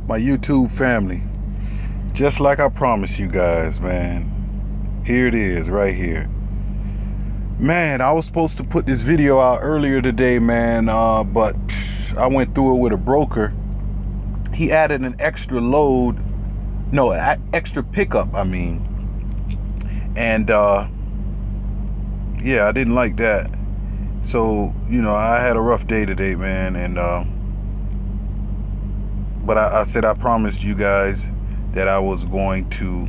my YouTube family. Just like I promised you guys, man. Here it is, right here. Man, I was supposed to put this video out earlier today, man, but I went through it with a broker. He added an extra load, no, extra pickup, I mean. And, yeah, I didn't like that. So, you know, I had a rough day today, man, and, but I said I promised you guys that I was going to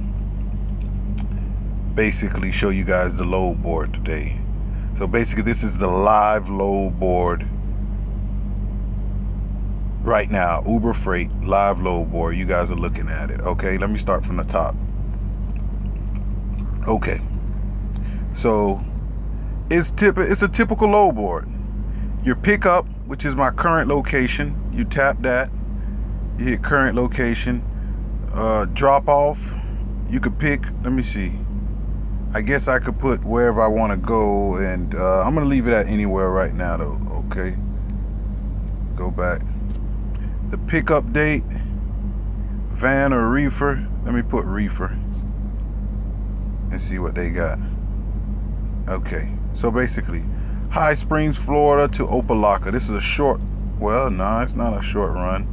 basically show you guys the load board today. So basically this is the live load board right now. Uber Freight live load board. You guys are looking at it. Okay, let me start from the top. Okay, so it's a typical load board. Your pickup, which is my current location, you tap that, you hit current location. Drop off, you could pick, let me see, I guess I could put wherever I want to go, and I'm gonna leave it at anywhere right now though. Okay, go back. The pickup date, van or reefer. Let me put reefer and see what they got. Okay, so basically High Springs, Florida to Opelika. This is a short, well, no, it's not a short run.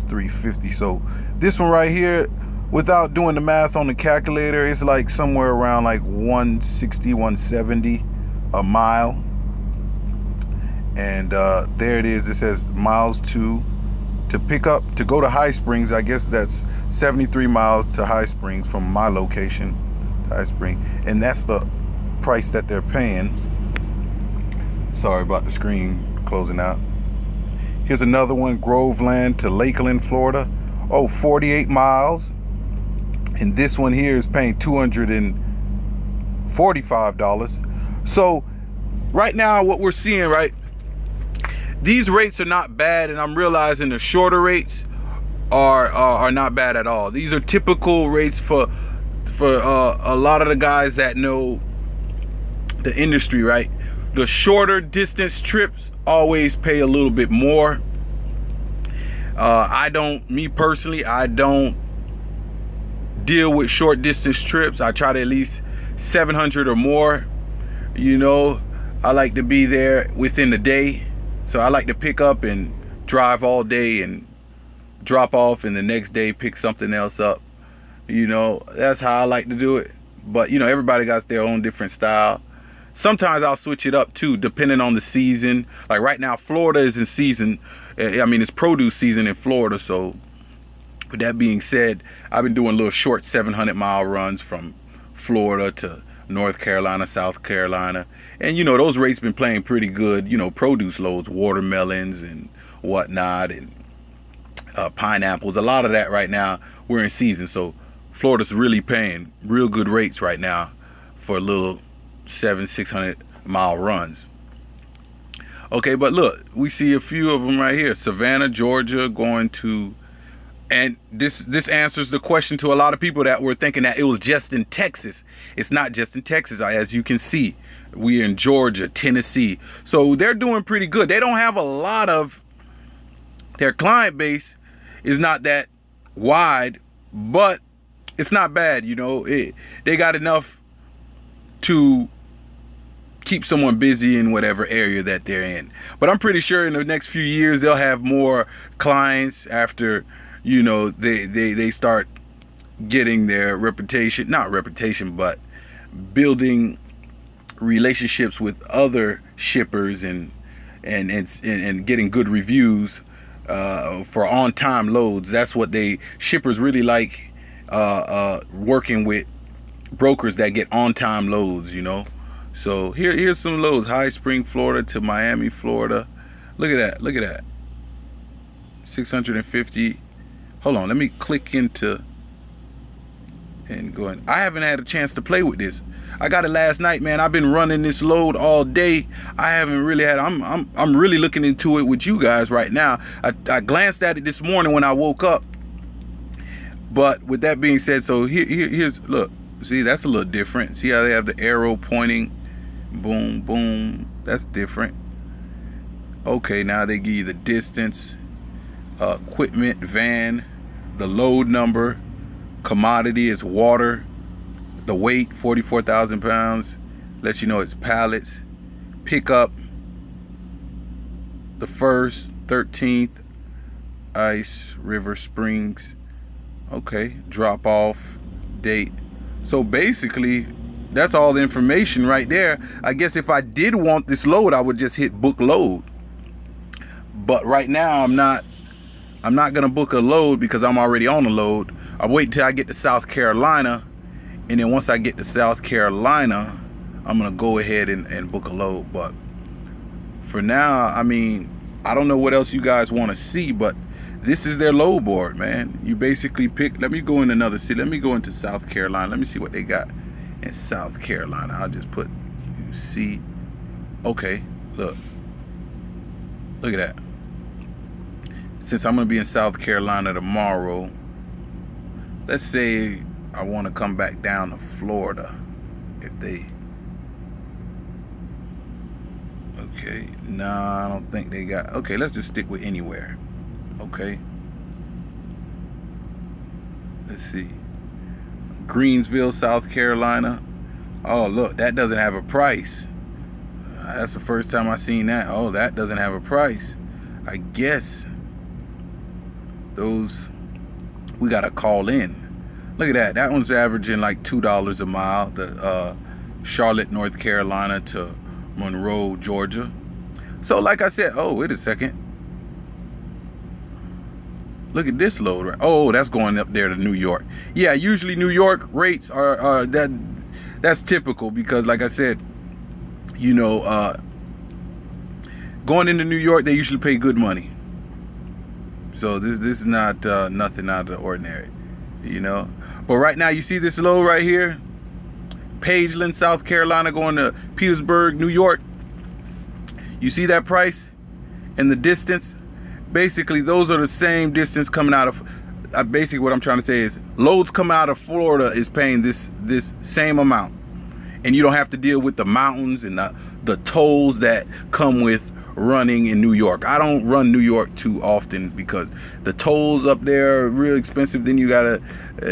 350. So this one right here, without doing the math on the calculator, it's like somewhere around like 160, 170 a mile. And there it is. It says miles to pick up to go to High Springs. I guess that's 73 miles to High Springs from my location, High Springs, and that's the price that they're paying. Sorry about the screen closing out. Here's another one, Groveland to Lakeland, Florida. Oh, 48 miles. And this one here is paying $245. So right now what we're seeing, right, these rates are not bad, and I'm realizing the shorter rates are not bad at all. These are typical rates for a lot of the guys that know the industry, right? The shorter distance trips always pay a little bit more. Me personally, I don't deal with short distance trips. I try to at least 700 or more. You know, I like to be there within the day. So I like to pick up and drive all day and drop off, and the next day pick something else up. You know, that's how I like to do it. But, you know, everybody got their own different style. Sometimes I'll switch it up too, depending on the season. Like right now, Florida is in season. I mean, it's produce season in Florida. So with that being said, I've been doing little short 700-mile runs from Florida to North Carolina, South Carolina. And, you know, those rates been playing pretty good, you know, produce loads, watermelons and whatnot, and pineapples. A lot of that right now, we're in season. So Florida's really paying real good rates right now for little 600-mile runs. Okay, but look, we see a few of them right here. Savannah, Georgia, going to, and this answers the question to a lot of people that were thinking that it was just in Texas. It's not just in Texas. As you can see, we're in Georgia, Tennessee. So they're doing pretty good. They don't have a lot of, their client base is not that wide, but it's not bad. You know, they got enough to keep someone busy in whatever area that they're in. But I'm pretty sure in the next few years they'll have more clients after, you know, they start getting their reputation, not reputation, but building relationships with other shippers and getting good reviews for on-time loads. That's what shippers really like, working with brokers that get on-time loads, you know. So here's some loads. High Spring, Florida to Miami, Florida. Look at that. Look at that. 650. Hold on. Let me click into and go in. I haven't had a chance to play with this. I got it last night, man. I've been running this load all day. I haven't really had. I'm really looking into it with you guys right now. I glanced at it this morning when I woke up. But with that being said, so here's, look. See, that's a little different. See how they have the arrow pointing? Boom, boom. That's different. Okay, now they give you the distance. equipment, van, the load number, commodity is water, the weight 44,000 pounds, lets you know it's pallets, pickup, the 1st, 13th, Ice River Springs, okay, drop off date. So basically that's all the information right there. I guess if I did want this load, I would just hit book load, but right now I'm not gonna book a load because I'm already on a load. I'll wait until I get to South Carolina, and then once I get to South Carolina, I'm gonna go ahead and book a load. But for now, I mean, I don't know what else you guys want to see, but this is their load board, man. You basically pick. Let me go in another city. Let me go into South Carolina. Let me see what they got in South Carolina. I'll just put see. Okay, look at that. Since I'm gonna be in South Carolina tomorrow, let's say I want to come back down to Florida. If they, okay, nah, I don't think they got. Okay, let's just stick with anywhere. Okay, let's see, Greensville, South Carolina. Oh, look, that doesn't have a price. That's the first time I seen that. Oh, that doesn't have a price. I guess those we gotta call in. Look at that. That one's averaging like $2 a mile. The Charlotte, North Carolina to Monroe, Georgia. So like I said, oh, wait a second. Look at this load, right? Oh, that's going up there to New York. Yeah, usually New York rates are that's typical because, like I said, you know, going into New York, they usually pay good money. So this is not nothing out of the ordinary, you know. But right now, you see this load right here, Pageland, South Carolina, going to Petersburg, New York. You see that price and the distance? Basically, those are the same distance coming out of. Basically, what I'm trying to say is, loads coming out of Florida is paying this same amount, and you don't have to deal with the mountains and the tolls that come with running in New York. I don't run New York too often because the tolls up there are real expensive. Then you gotta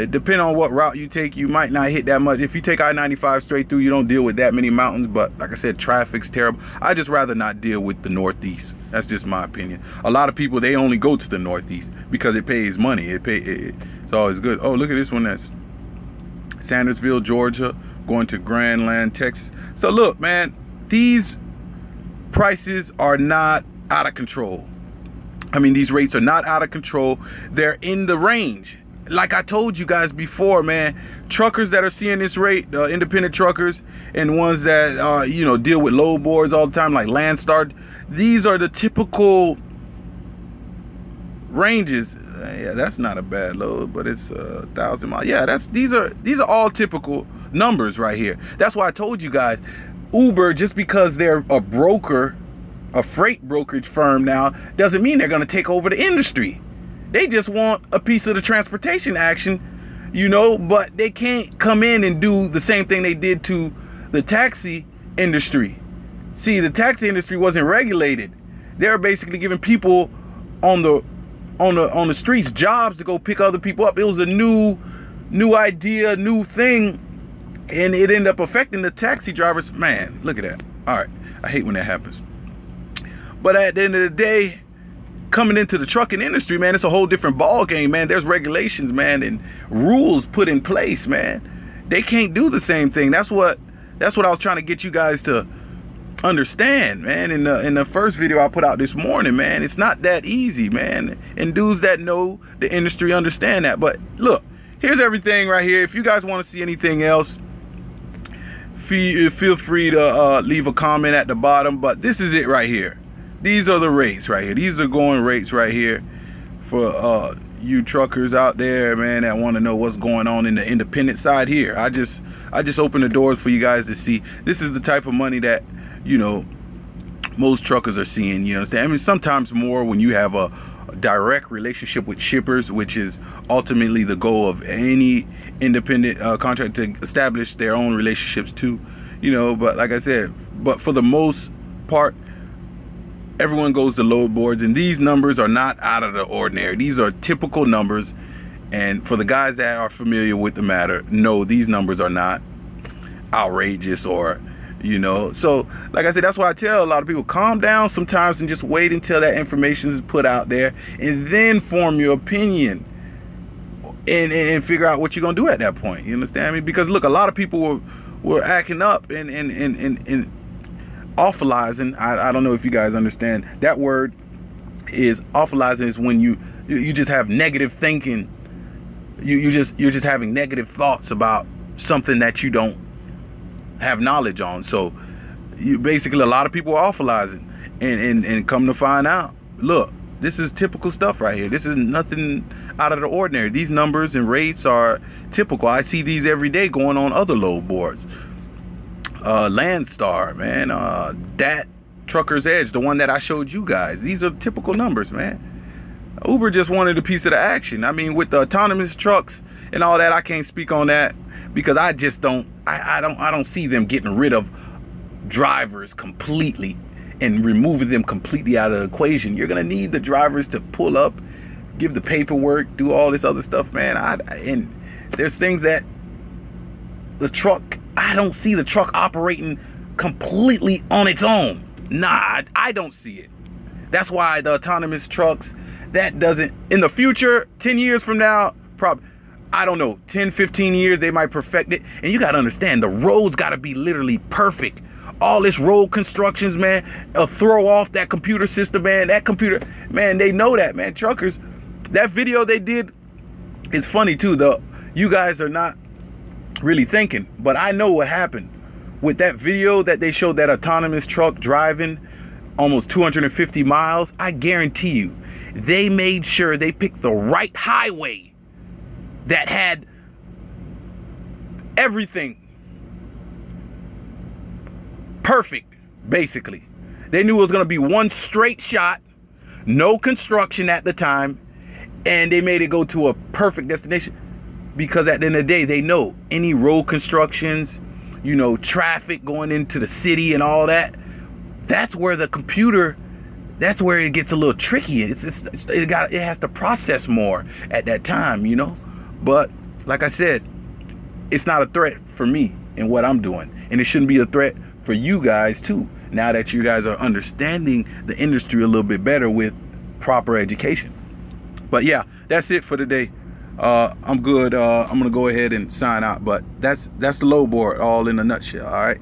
depend on what route you take, you might not hit that much. If you take I-95 straight through, you don't deal with that many mountains, but like I said, traffic's terrible. I just rather not deal with the Northeast. That's just my opinion. A lot of people, they only go to the Northeast because it pays money. It's always good. Oh, look at this one. That's Sandersville, Georgia, going to Grandland, Texas. So look, man, these prices are not out of control. I mean, these rates are not out of control. They're in the range. Like I told you guys before, man, truckers that are seeing this rate, independent truckers and ones that, you know, deal with load boards all the time, like Landstar, these are the typical ranges. Yeah, that's not a bad load, but it's 1,000 miles. Yeah, these are all typical numbers right here. That's why I told you guys, Uber, just because they're a broker, a freight brokerage firm now, doesn't mean they're going to take over the industry. They just want a piece of the transportation action, you know, but they can't come in and do the same thing they did to the taxi industry. See, the taxi industry wasn't regulated. They're basically giving people on the streets jobs to go pick other people up. It was a new idea, new thing, and it ended up affecting the taxi drivers. Man, look at that. All right, I hate when that happens. But at the end of the day, coming into the trucking industry, man, it's a whole different ball game, man. There's regulations, man, and rules put in place, man. They can't do the same thing. That's what I was trying to get you guys to understand, man. In the first video I put out this morning, man, it's not that easy, man. And dudes that know the industry understand that. But look, here's everything right here. If you guys want to see anything else, feel free to leave a comment at the bottom. But this is it right here. These are the rates right here. These are going rates right here for you truckers out there, man, that want to know what's going on in the independent side here. I just opened the doors for you guys to see. This is the type of money that, you know, most truckers are seeing. You understand? I mean, sometimes more when you have a direct relationship with shippers, which is ultimately the goal of any independent contract, to establish their own relationships too. You know, but like I said, but for the most part, everyone goes to load boards, and these numbers are not out of the ordinary. These are typical numbers, and for the guys that are familiar with the matter, no, these numbers are not outrageous or, you know. So like I said, that's why I tell a lot of people, calm down sometimes and just wait until that information is put out there, and then form your opinion and figure out what you're gonna do at that point. You understand me? Because look, a lot of people were acting up and awfulizing. I don't know if you guys understand that word. Is awfulizing is when you just have negative thinking. You're just having negative thoughts about something that you don't have knowledge on. So you basically, a lot of people are awfulizing, and come to find out, look, this is typical stuff right here. This is nothing out of the ordinary. These numbers and rates are typical. I see these every day going on other load boards. Landstar, man, that Trucker's Edge, the one that I showed you guys. These are typical numbers, man. Uber just wanted a piece of the action. I mean, with the autonomous trucks and all that, I can't speak on that because I just don't. I don't see them getting rid of drivers completely and removing them completely out of the equation. You're gonna need the drivers to pull up, give the paperwork, do all this other stuff, man. And there's things that the truck, I don't see the truck operating completely on its own. Nah, I don't see it. That's why the autonomous trucks, that doesn't, in the future, 10 years from now, probably, I don't know, 10, 15 years, they might perfect it. And you got to understand, the roads got to be literally perfect. All this road constructions, man, throw off that computer system, man. That computer, man, they know that, man. Truckers, that video they did is funny too. You guys are not really thinking, but I know what happened with that video that they showed, that autonomous truck driving almost 250 miles. I guarantee you, they made sure they picked the right highway that had everything perfect, basically. They knew it was going to be one straight shot, no construction at the time, and they made it go to a perfect destination because at the end of the day, they know any road constructions, you know, traffic going into the city and all that, that's where the computer, that's where it gets a little tricky. It has to process more at that time, you know. But like I said, it's not a threat for me and what I'm doing, and it shouldn't be a threat for you guys too, now that you guys are understanding the industry a little bit better with proper education. But yeah, that's it for today. I'm good. I'm gonna go ahead and sign out, but that's the load board all in a nutshell. All right.